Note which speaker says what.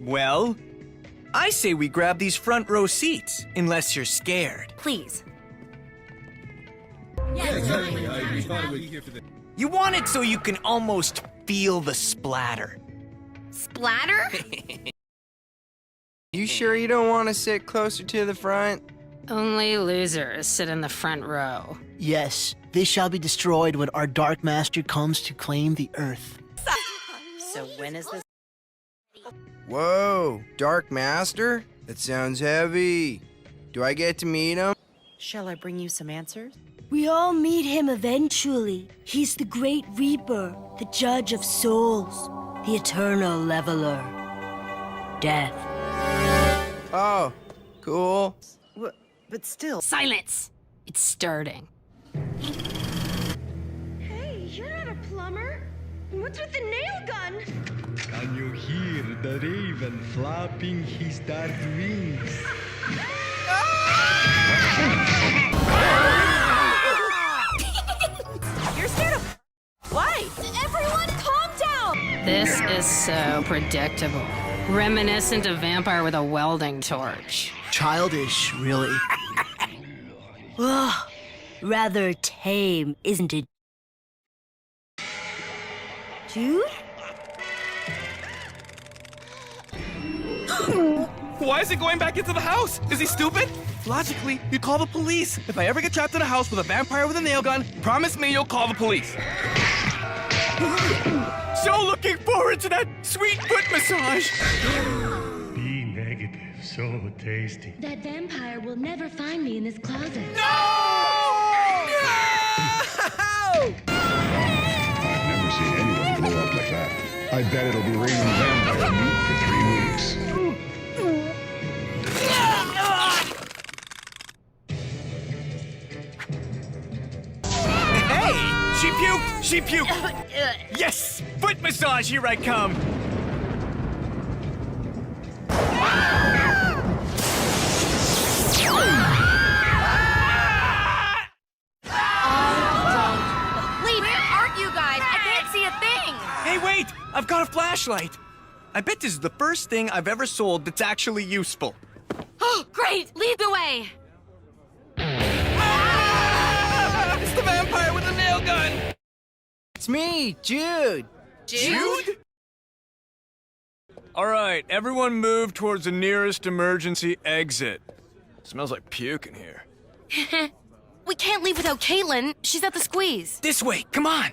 Speaker 1: Well, I say we grab these front row seats, unless you're scared.
Speaker 2: Please.
Speaker 1: You want it so you can almost feel the splatter.
Speaker 2: Splatter?
Speaker 3: You sure you don't want to sit closer to the front?
Speaker 4: Only losers sit in the front row.
Speaker 5: Yes, they shall be destroyed when our Dark Master comes to claim the Earth.
Speaker 4: So when is this?
Speaker 3: Whoa, Dark Master? That sounds heavy. Do I get to meet him?
Speaker 4: Shall I bring you some answers?
Speaker 6: We all meet him eventually. He's the Great Reaper, the Judge of Souls, the Eternal Leveler. Death.
Speaker 3: Oh, cool.
Speaker 4: But still. Silence! It's starting.
Speaker 7: Hey, you're not a plumber. What's with the nail gun?
Speaker 8: Can you hear the raven flapping his dark wings?
Speaker 2: You're scared of... Why? Everyone calm down!
Speaker 4: This is so predictable. Reminiscent of Vampire with a welding torch.
Speaker 5: Childish, really.
Speaker 6: Ugh, rather tame, isn't it? Jude?
Speaker 9: Why is he going back into the house? Is he stupid? Logically, you'd call the police. If I ever get trapped in a house with a vampire with a nail gun, promise me you'll call the police.
Speaker 1: So looking forward to that sweet foot massage!
Speaker 8: Be negative, so tasty.
Speaker 7: That vampire will never find me in this closet.
Speaker 8: I've never seen anyone blow up like that. I bet it'll be raining vampire meat for 3 weeks.
Speaker 1: Hey! She puked! She puked! Yes! Foot massage, here I come!
Speaker 2: Lee, where aren't you guys? I can't see a thing!
Speaker 1: Hey, wait! I've got a flashlight! I bet this is the first thing I've ever sold that's actually useful.
Speaker 2: Oh, great! Lead the way!
Speaker 9: It's the vampire with the nail gun!
Speaker 3: It's me, Jude.
Speaker 1: Jude? All right, everyone move towards the nearest emergency exit. Smells like puke in here.
Speaker 2: We can't leave without Caitlin. She's at the squeeze.
Speaker 1: This way, come on!